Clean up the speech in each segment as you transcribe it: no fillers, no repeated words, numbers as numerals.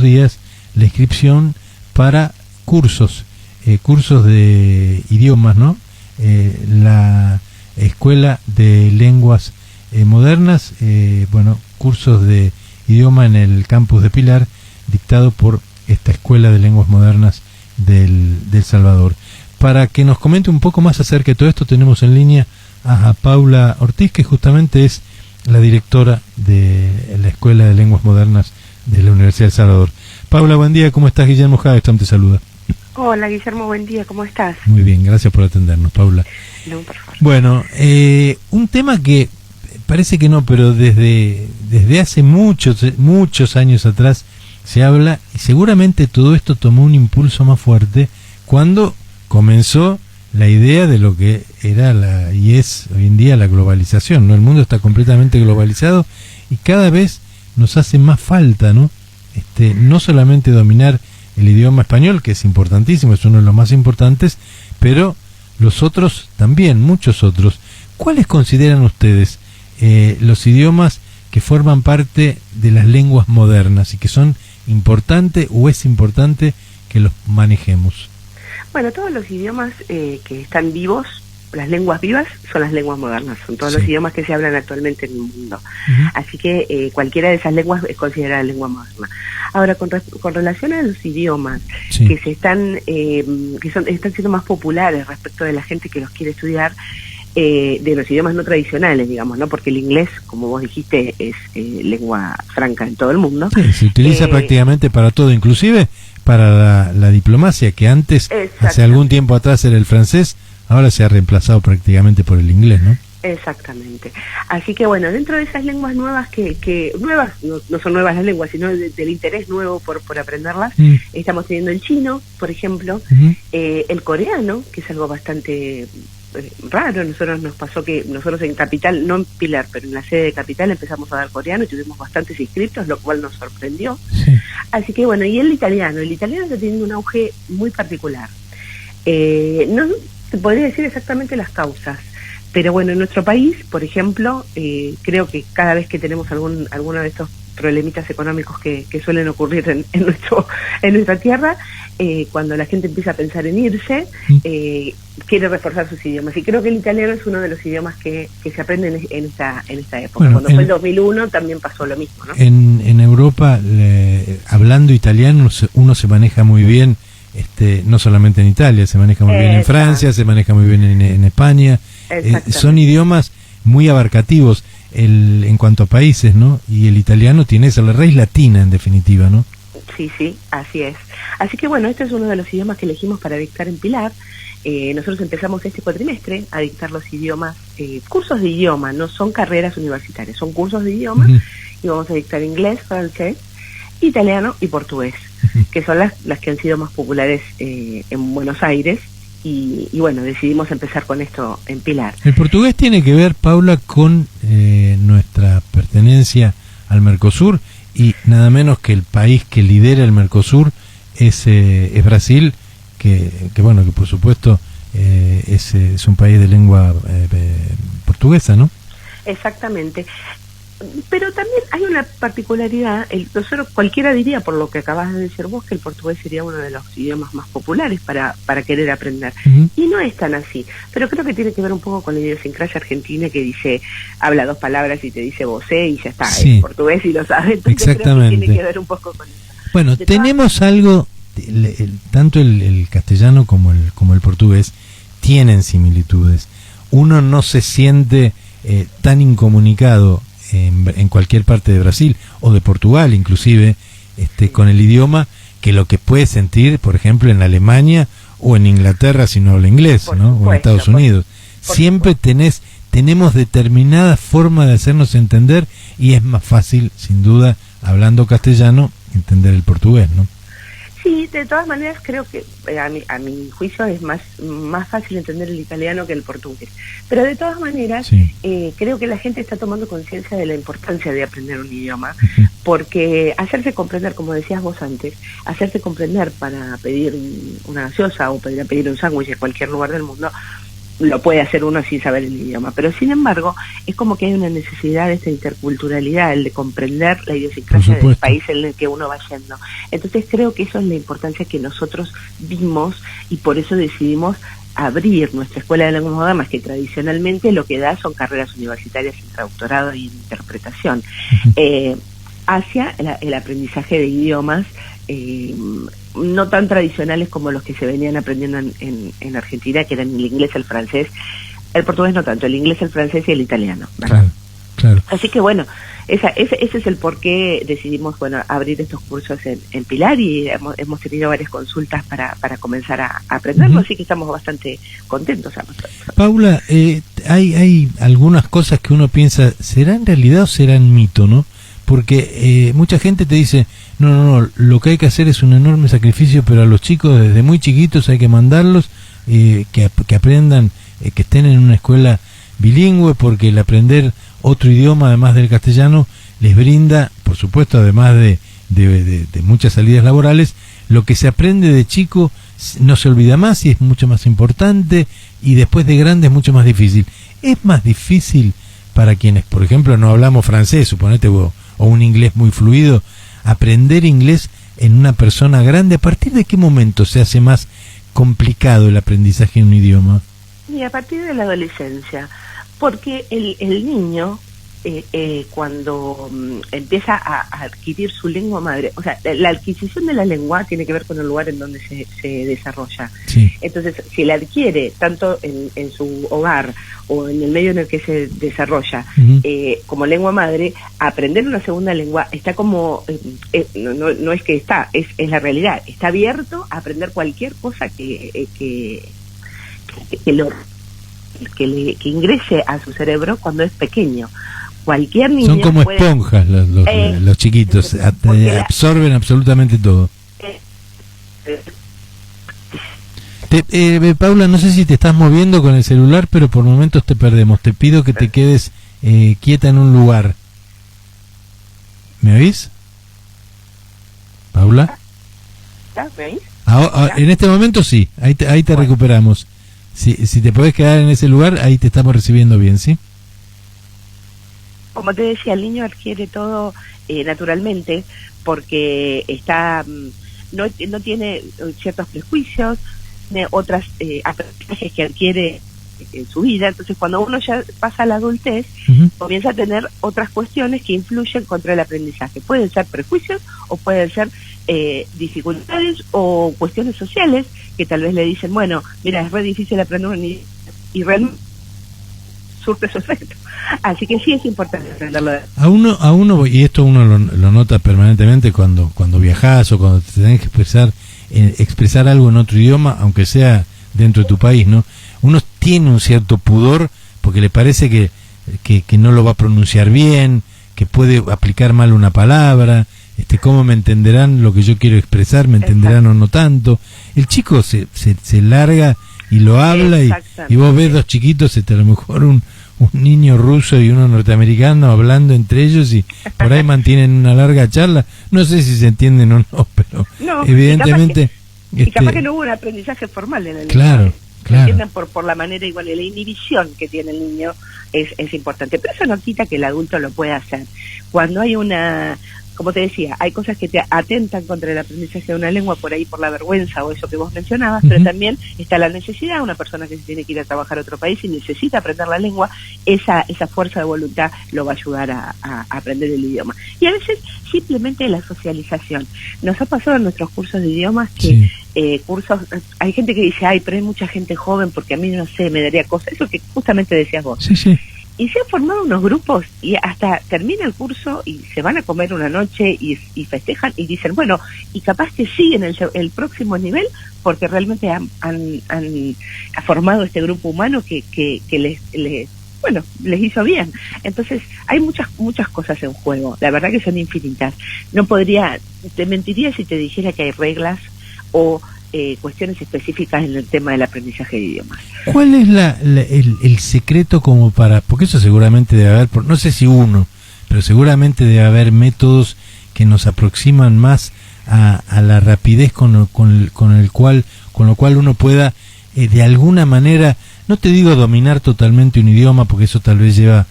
días la inscripción para cursos de idiomas, ¿no? La Escuela de Lenguas Modernas, cursos de idioma en el campus de Pilar, dictado por esta Escuela de Lenguas Modernas del Salvador. Para que nos comente un poco más acerca de todo esto, tenemos en línea a Paula Ortiz, que justamente es la directora de la Escuela de Lenguas Modernas de la Universidad del Salvador. Paula, buen día, ¿cómo estás? Guillermo Hagestam te saluda. Hola Guillermo, buen día, ¿cómo estás? Muy bien, gracias por atendernos, Paula. No, por favor. Bueno, un tema que parece que no, pero desde hace muchos años atrás se habla, y seguramente todo esto tomó un impulso más fuerte cuando comenzó la idea de lo que era y es hoy en día la globalización, ¿no? El mundo está completamente globalizado y cada vez nos hace más falta, ¿no? No solamente dominar el idioma español, que es importantísimo, es uno de los más importantes, pero los otros también, muchos otros. ¿Cuáles consideran ustedes los idiomas que forman parte de las lenguas modernas y que son importantes o es importante que los manejemos? Bueno, todos los idiomas que están vivos, las lenguas vivas, son las lenguas modernas, son todos los idiomas que se hablan actualmente en el mundo. Así que cualquiera de esas lenguas es considerada lengua moderna. Ahora, con relación a los idiomas que se están siendo más populares respecto de la gente que los quiere estudiar, de los idiomas no tradicionales, digamos, ¿no? Porque el inglés, como vos dijiste, es lengua franca en todo el mundo. Sí, se utiliza prácticamente para todo, inclusive para la diplomacia, que antes, hace algún tiempo atrás, era el francés, ahora se ha reemplazado prácticamente por el inglés, ¿no? Exactamente. Así que bueno, dentro de esas lenguas nuevas que nuevas, no son nuevas las lenguas, sino del interés nuevo por aprenderlas, estamos teniendo el chino, por ejemplo, el coreano, que es algo bastante raro. Nosotros nos pasó que nosotros en Capital, no en Pilar, pero en la sede de Capital empezamos a dar coreano y tuvimos bastantes inscriptos, lo cual nos sorprendió. Así que bueno, y el italiano está teniendo un auge muy particular. No te podría decir exactamente las causas, pero bueno, en nuestro país, por ejemplo, creo que cada vez que tenemos alguno de estos problemitas económicos que suelen ocurrir en nuestra tierra, cuando la gente empieza a pensar en irse, quiere reforzar sus idiomas. Y creo que el italiano es uno de los idiomas que se aprenden en esta época. Bueno, cuando fue el 2001 también pasó lo mismo, ¿no? En Europa, hablando italiano, uno se maneja muy bien, no solamente en Italia, se maneja muy bien en Francia, se maneja muy bien en España. Son idiomas muy abarcativos en cuanto a países, ¿no? Y el italiano tiene esa, la raíz latina en definitiva, ¿no? Sí, así es. Así que bueno, este es uno de los idiomas que elegimos para dictar en Pilar. Nosotros empezamos este cuatrimestre a dictar los idiomas, cursos de idioma, no son carreras universitarias, son cursos de idioma, y vamos a dictar inglés, francés, italiano y portugués, que son las que han sido más populares en Buenos Aires. Y bueno, decidimos empezar con esto en Pilar. El portugués tiene que ver, Paula, con nuestra pertenencia al Mercosur, y nada menos que el país que lidera el Mercosur es Brasil, que por supuesto es un país de lengua portuguesa, ¿no? Exactamente. Pero también hay una particularidad, cualquiera diría, por lo que acabas de decir vos, que el portugués sería uno de los idiomas más populares para querer aprender. Y no es tan así, pero creo que tiene que ver un poco con la idiosincrasia argentina, que dice, habla dos palabras y te dice vocé y ya está, es portugués y lo sabes. Entonces exactamente. Creo que tiene que ver un poco con eso. Bueno, tenemos algo, tanto el castellano como el portugués tienen similitudes. Uno no se siente tan incomunicado en cualquier parte de Brasil o de Portugal inclusive, con el idioma, que lo que puede sentir, por ejemplo, en Alemania o en Inglaterra si no habla inglés, ¿no? O en Estados Unidos. Siempre tenemos determinada forma de hacernos entender, y es más fácil, sin duda, hablando castellano, entender el portugués, ¿no? Sí, de todas maneras creo que a mi juicio es más fácil entender el italiano que el portugués. Pero de todas maneras creo que la gente está tomando conciencia de la importancia de aprender un idioma, porque hacerse comprender, como decías vos antes, hacerse comprender para pedir una gaseosa o pedir un sándwich en cualquier lugar del mundo, lo puede hacer uno sin saber el idioma, pero sin embargo es como que hay una necesidad de esta interculturalidad, el de comprender la idiosincrasia del país en el que uno va yendo. Entonces creo que eso es la importancia que nosotros vimos y por eso decidimos abrir nuestra escuela de lenguas modernas, que tradicionalmente lo que da son carreras universitarias en traductorado y en interpretación, hacia el aprendizaje de idiomas no tan tradicionales como los que se venían aprendiendo en Argentina, que eran el inglés, el francés, el portugués no tanto, el inglés, el francés y el italiano, ¿verdad? Claro. Así que bueno, ese es el por qué decidimos abrir estos cursos en Pilar, y hemos tenido varias consultas para comenzar a aprenderlo, así que estamos bastante contentos. Paula, hay algunas cosas que uno piensa, ¿serán realidad o serán mito, no? Porque mucha gente te dice, no, lo que hay que hacer es un enorme sacrificio, pero a los chicos desde muy chiquitos hay que mandarlos, que aprendan, que estén en una escuela bilingüe, porque el aprender otro idioma además del castellano les brinda, por supuesto, además de muchas salidas laborales, lo que se aprende de chico no se olvida más y es mucho más importante, y después de grande es mucho más difícil. Es más difícil para quienes, por ejemplo, no hablamos francés, suponete, o un inglés muy fluido, aprender inglés en una persona grande. ¿A partir de qué momento se hace más complicado el aprendizaje en un idioma? Y a partir de la adolescencia, porque el niño cuando empieza a adquirir su lengua madre, o sea, la adquisición de la lengua tiene que ver con el lugar en donde se desarrolla. Sí. Entonces, si la adquiere tanto en su hogar o en el medio en el que se desarrolla como lengua madre, aprender una segunda lengua está como, no es que está, es la realidad, está abierto a aprender cualquier cosa que ingrese a su cerebro cuando es pequeño. Cualquier niño son como esponjas los chiquitos, absorben absolutamente todo. Paula, no sé si te estás moviendo con el celular, pero por momentos te perdemos. Te pido que te quedes quieta en un lugar. ¿Me oís? ¿Paula? ¿Me oís? En este momento sí, ahí te recuperamos. Si te podés quedar en ese lugar, ahí te estamos recibiendo bien, ¿sí? Como te decía, el niño adquiere todo naturalmente, porque no tiene ciertos prejuicios, tiene otras aprendizajes que adquiere en su vida. Entonces, cuando uno ya pasa a la adultez, comienza a tener otras cuestiones que influyen contra el aprendizaje. Pueden ser prejuicios o pueden ser dificultades o cuestiones sociales que tal vez le dicen, bueno, mira, es re difícil aprender un idioma, y realmente surte su efecto. Así que sí es importante aprenderlo. A uno, y esto uno lo nota permanentemente cuando viajás o cuando te tenés que expresar algo en otro idioma, aunque sea dentro de tu país, ¿no? Uno tiene un cierto pudor porque le parece que no lo va a pronunciar bien, que puede aplicar mal una palabra, cómo me entenderán lo que yo quiero expresar, me entenderán o no tanto. El chico se larga y lo habla, y vos ves dos chiquitos, a lo mejor un niño ruso y uno norteamericano hablando entre ellos, y por ahí mantienen una larga charla. No sé si se entienden o no, pero no, evidentemente... Y capaz que no hubo un aprendizaje formal en el Claro. Entienden por la manera igual, y la inhibición que tiene el niño es importante. Pero eso no quita que el adulto lo pueda hacer. Cuando hay como te decía, hay cosas que te atentan contra el aprendizaje de una lengua, por ahí por la vergüenza o eso que vos mencionabas, pero también está la necesidad. Una persona que se tiene que ir a trabajar a otro país y necesita aprender la lengua, esa fuerza de voluntad lo va a ayudar a aprender el idioma. Y a veces simplemente la socialización. Nos ha pasado en nuestros cursos de idiomas que hay gente que dice, ay, pero hay mucha gente joven, porque a mí no sé, me daría cosa, eso que justamente decías vos. Sí. Y se han formado unos grupos y hasta termina el curso y se van a comer una noche y festejan y dicen, bueno, y capaz que siguen el próximo nivel porque realmente han formado este grupo humano que les hizo bien. Entonces hay muchas cosas en juego, la verdad que son infinitas. Te mentiría si te dijera que hay reglas o cuestiones específicas en el tema del aprendizaje de idiomas. ¿Cuál es el secreto como porque eso seguramente debe haber, no sé si pero seguramente debe haber métodos que nos aproximan más a la rapidez con lo cual uno pueda de alguna manera no te digo dominar totalmente un idioma, porque eso tal vez lleva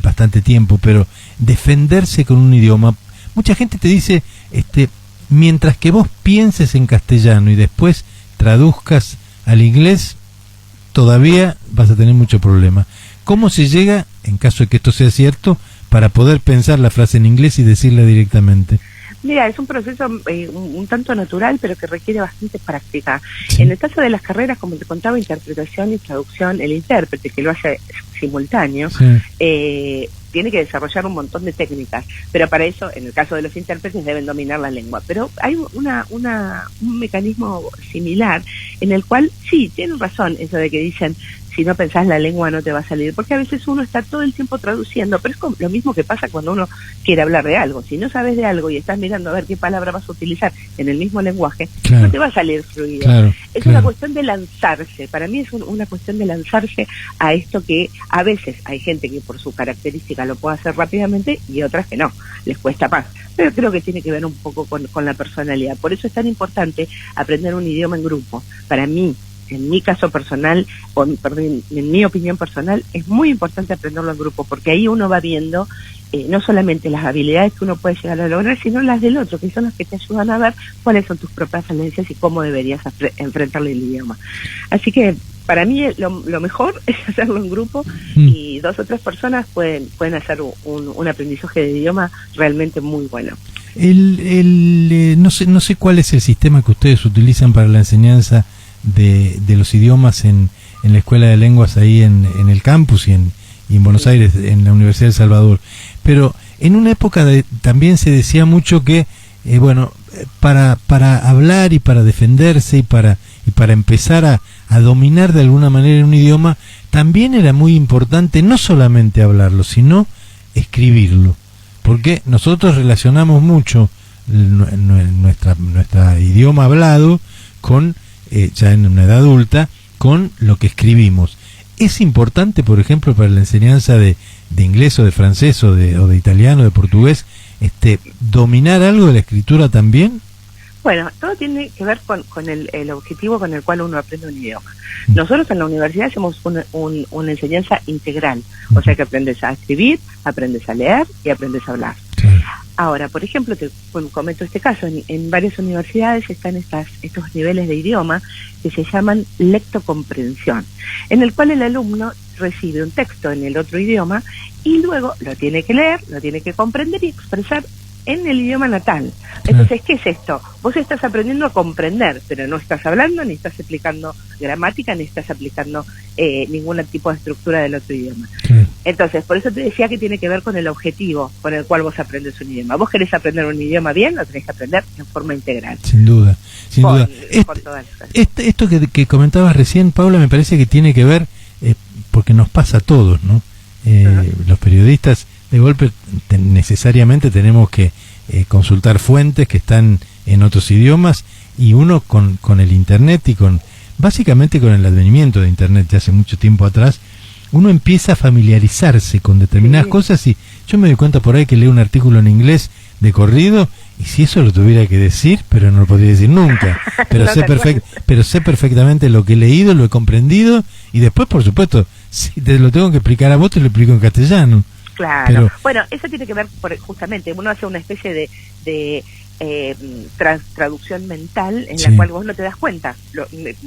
bastante tiempo, pero defenderse con un idioma. Mucha gente te dice, mientras que vos pienses en castellano y después traduzcas al inglés, todavía vas a tener mucho problema. ¿Cómo se llega, en caso de que esto sea cierto, para poder pensar la frase en inglés y decirla directamente? Mira, es un proceso un tanto natural, pero que requiere bastante práctica. Sí. En el caso de las carreras, como te contaba, interpretación y traducción, el intérprete que lo hace simultáneo, sí, tiene que desarrollar un montón de técnicas, pero para eso, en el caso de los intérpretes, deben dominar la lengua. Pero hay un mecanismo similar en el cual, sí, tienen razón eso de que dicen, si no pensás la lengua no te va a salir, porque a veces uno está todo el tiempo traduciendo, pero es lo mismo que pasa cuando uno quiere hablar de algo. Si no sabes de algo y estás mirando a ver qué palabra vas a utilizar en el mismo lenguaje, claro, no te va a salir fluido. Claro, es una cuestión de lanzarse. Para mí es una cuestión de lanzarse a esto que a veces hay gente que por su característica lo puede hacer rápidamente y otras que no, les cuesta más. Pero creo que tiene que ver un poco con la personalidad. Por eso es tan importante aprender un idioma en grupo. Para mí, en mi caso personal, en mi opinión personal, es muy importante aprenderlo en grupo, porque ahí uno va viendo no solamente las habilidades que uno puede llegar a lograr, sino las del otro, que son las que te ayudan a ver cuáles son tus propias falencias y cómo deberías enfrentarle el idioma. Así que para mí lo mejor es hacerlo en grupo y 2 o 3 personas pueden hacer un aprendizaje de idioma realmente muy bueno. No sé cuál es el sistema que ustedes utilizan para la enseñanza de los idiomas en la Escuela de Lenguas ahí en el campus y en Buenos Aires, en la Universidad de El Salvador, pero en una época también se decía mucho que para hablar y para defenderse y para empezar a dominar de alguna manera un idioma, también era muy importante no solamente hablarlo, sino escribirlo, porque nosotros relacionamos mucho nuestra idioma hablado con ya en una edad adulta, con lo que escribimos. ¿Es importante, por ejemplo, para la enseñanza de inglés o de francés o de italiano, de portugués, dominar algo de la escritura también? Bueno, todo tiene que ver con el objetivo con el cual uno aprende un idioma. Nosotros en la universidad hacemos una enseñanza integral, o sea que aprendes a escribir, aprendes a leer y aprendes a hablar. Ahora, por ejemplo, te comento este caso, en varias universidades están estos niveles de idioma que se llaman lectocomprensión, en el cual el alumno recibe un texto en el otro idioma y luego lo tiene que leer, lo tiene que comprender y expresar en el idioma natal. Entonces, ¿qué es esto? Vos estás aprendiendo a comprender, pero no estás hablando, ni estás aplicando gramática, ni estás aplicando ningún tipo de estructura del otro idioma. Entonces, por eso te decía que tiene que ver con el objetivo con el cual vos aprendes un idioma. Vos querés aprender un idioma bien, lo tenés que aprender en forma integral. Sin duda, sin duda. Esto que comentabas recién, Paula, me parece que tiene que ver, porque nos pasa a todos, ¿no? Los periodistas, de golpe, necesariamente tenemos que consultar fuentes que están en otros idiomas, y uno con el Internet y básicamente con el advenimiento de Internet de hace mucho tiempo atrás, uno empieza a familiarizarse con determinadas cosas, y yo me doy cuenta por ahí que leo un artículo en inglés de corrido, y si eso lo tuviera que decir, pero no lo podría decir nunca, pero, sé perfectamente lo que he leído, lo he comprendido, y después, por supuesto, si te lo tengo que explicar a vos, te lo explico en castellano. Claro, bueno, eso tiene que ver justamente, uno hace una especie de traducción mental en la cual vos no te das cuenta,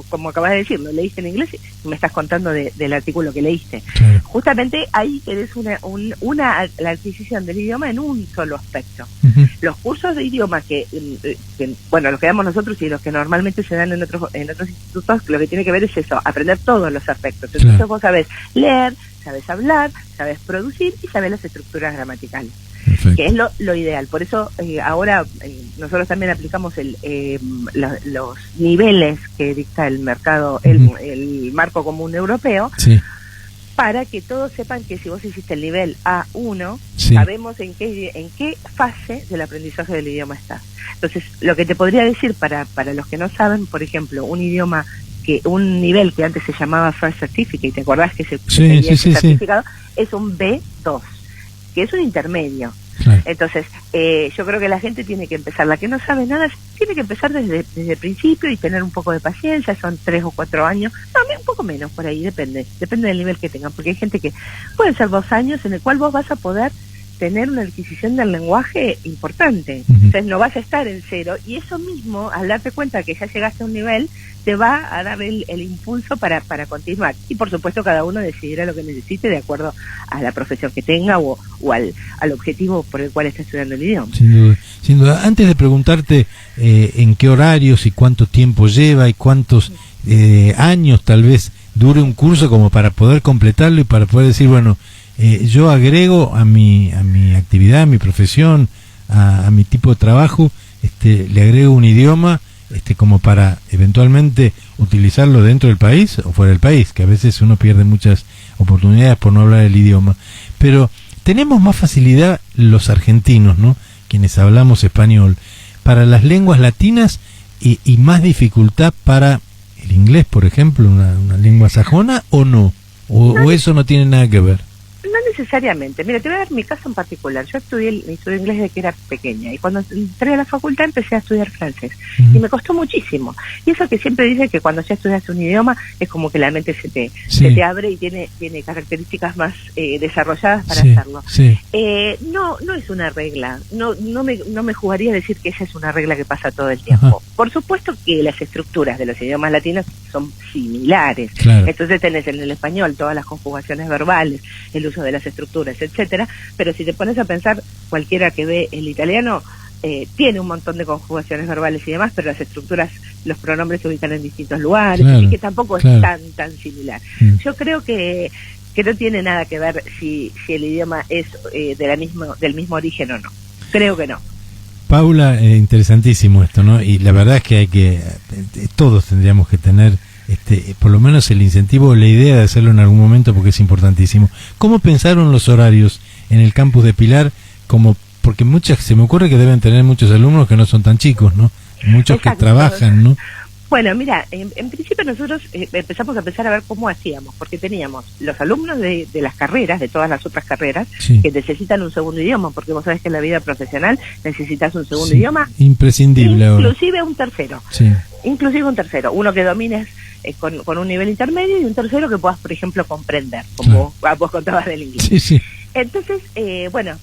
como acabas de decir, lo leíste en inglés y me estás contando del artículo que leíste. Justamente ahí tenés la adquisición del idioma en un solo aspecto. Los cursos de idioma que los que damos nosotros y los que normalmente se dan en otros institutos, lo que tiene que ver es eso, aprender todos los aspectos. Entonces vos sabés leer, sabes hablar, sabes producir y sabes las estructuras gramaticales. Perfecto. Que es lo ideal. Por eso ahora nosotros también aplicamos los niveles que dicta el mercado, el marco común europeo, para que todos sepan que si vos hiciste el nivel A1, sabemos en qué fase del aprendizaje del idioma estás. Entonces, lo que te podría decir para los que no saben, por ejemplo, un nivel que antes se llamaba First Certificate, ¿te acordás que se tenía ese certificado? Es un B2, que es un intermedio. Claro. Entonces, yo creo que la gente tiene que empezar, la que no sabe nada, tiene que empezar desde el principio y tener un poco de paciencia, son 3 o 4 años, no, un poco menos por ahí, depende del nivel que tengan, porque hay gente que puede ser 2 años en el cual vos vas a poder tener una adquisición del lenguaje importante. Entonces no vas a estar en cero, y eso mismo, al darte cuenta que ya llegaste a un nivel, te va a dar el impulso para continuar. Y por supuesto cada uno decidirá lo que necesite de acuerdo a la profesión que tenga o al objetivo por el cual está estudiando el idioma. Sin duda, sin duda. Antes de preguntarte en qué horarios y cuánto tiempo lleva y cuántos años tal vez dure un curso como para poder completarlo y para poder decir, bueno, yo agrego a mi actividad, a mi profesión, a mi tipo de trabajo, le agrego un idioma, como para eventualmente utilizarlo dentro del país o fuera del país, que a veces uno pierde muchas oportunidades por no hablar el idioma. Pero tenemos más facilidad los argentinos, ¿no?, quienes hablamos español, para las lenguas latinas y más dificultad para el inglés, por ejemplo, una lengua sajona, ¿o no? ¿O eso no tiene nada que ver? No necesariamente. Mira, te voy a dar mi caso en particular. Yo estudié inglés desde que era pequeña, y cuando entré a la facultad empecé a estudiar francés, y me costó muchísimo. Y eso que siempre dice que cuando ya estudias un idioma es como que la mente se te abre y tiene características más desarrolladas para hacerlo. Sí. No es una regla. No me jugaría a decir que esa es una regla que pasa todo el tiempo. Ajá. Por supuesto que las estructuras de los idiomas latinos son similares. Claro. Entonces tenés en el español todas las conjugaciones verbales, el uso de las estructuras, etcétera, pero si te pones a pensar, cualquiera que ve el italiano tiene un montón de conjugaciones verbales y demás, pero las estructuras, los pronombres se ubican en distintos lugares, claro, así que tampoco es tan similar. Yo creo que no tiene nada que ver si el idioma es del mismo origen o no. Creo que no. Paula, interesantísimo esto, ¿no? Y la verdad es que todos tendríamos que tener por lo menos el incentivo o la idea de hacerlo en algún momento, porque es importantísimo. ¿Cómo pensaron los horarios en el campus de Pilar? Porque se me ocurre que deben tener muchos alumnos que no son tan chicos, ¿no? Muchos Exacto. que trabajan, ¿no? Bueno, mira, en principio nosotros empezamos a ver cómo hacíamos, porque teníamos los alumnos de las carreras, de todas las otras carreras, que necesitan un segundo idioma, porque vos sabés que en la vida profesional necesitas un segundo idioma. Imprescindible inclusive ahora. Un tercero. Sí. Inclusive un tercero, uno que domines con un nivel intermedio, y un tercero que puedas, por ejemplo, comprender, como vos contabas del inglés. Sí, sí. Entonces,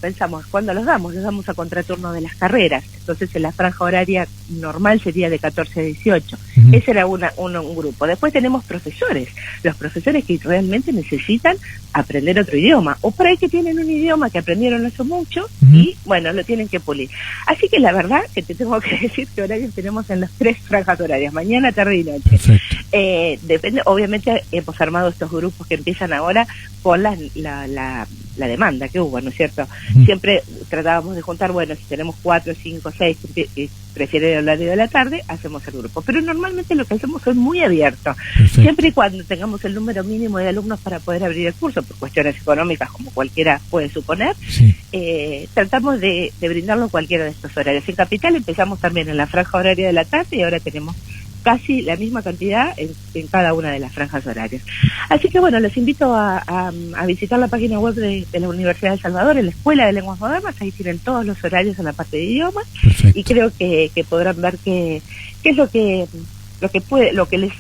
pensamos, ¿cuándo los damos? Los damos a contraturno de las carreras. Entonces, en la franja horaria normal sería de 14 a 18. Ese era un grupo. Después tenemos profesores. Los profesores que realmente necesitan aprender otro idioma. O por ahí que tienen un idioma que aprendieron hace mucho y, lo tienen que pulir. Así que la verdad que te tengo que decir que horarios tenemos en las 3 franjas horarias, mañana, tarde y noche. Perfecto. Depende, obviamente hemos armado estos grupos que empiezan ahora con la demanda que hubo, ¿no es cierto? Siempre tratábamos de juntar, si tenemos 4, 5, 6 que prefieren el horario de la tarde, hacemos el grupo. Pero normalmente lo que hacemos es muy abierto. Perfecto. Siempre y cuando tengamos el número mínimo de alumnos para poder abrir el curso, por cuestiones económicas, como cualquiera puede suponer, tratamos de brindarlo cualquiera de estos horarios. En Capital empezamos también en la franja horaria de la tarde, y ahora tenemos casi la misma cantidad en cada una de las franjas horarias. Así que les invito a visitar la página web de la Universidad de El Salvador, en la Escuela de Lenguas Modernas. Ahí tienen todos los horarios en la parte de idiomas. Perfecto. Y creo que podrán ver qué es lo que les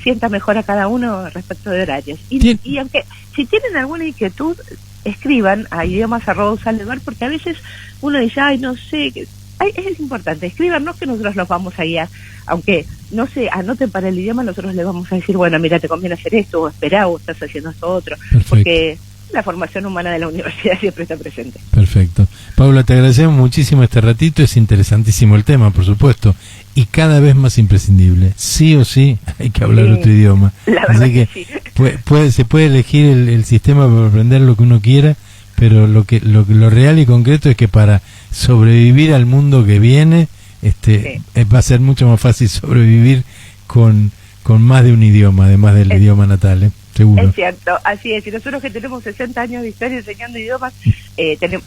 sienta mejor a cada uno respecto de horarios. Y aunque si tienen alguna inquietud, escriban a idiomas@usaldebar, porque a veces uno dice, no sé, es importante, escríbanos que nosotros los vamos a guiar. Aunque no se anoten para el idioma, nosotros les vamos a decir, mira, te conviene hacer esto, o esperá, o estás haciendo esto otro. Perfecto. Porque la formación humana de la universidad siempre está presente. Perfecto. Paula, te agradecemos muchísimo este ratito, es interesantísimo el tema, por supuesto, y cada vez más imprescindible. Sí o sí hay que hablar otro idioma. Así que sí. Se puede elegir el sistema para aprender lo que uno quiera, pero lo real y concreto es que para sobrevivir al mundo que viene, va a ser mucho más fácil sobrevivir con más de un idioma, además del idioma natal, seguro. Es cierto, así es. Y nosotros que tenemos 60 años de historia enseñando idiomas,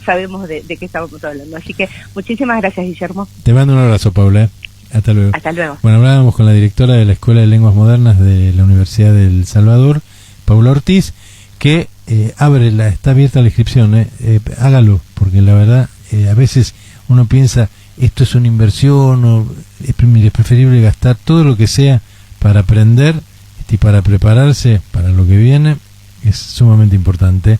sabemos de qué estamos hablando. Así que muchísimas gracias, Guillermo. Te mando un abrazo, Paula. Hasta luego. Hasta luego. Bueno, hablábamos con la directora de la Escuela de Lenguas Modernas de la Universidad de El Salvador, Paula Ortiz, que está abierta la inscripción. Hágalo, porque la verdad a veces uno piensa, esto es una inversión, o es preferible gastar todo lo que sea para aprender y para prepararse para lo que viene, es sumamente importante.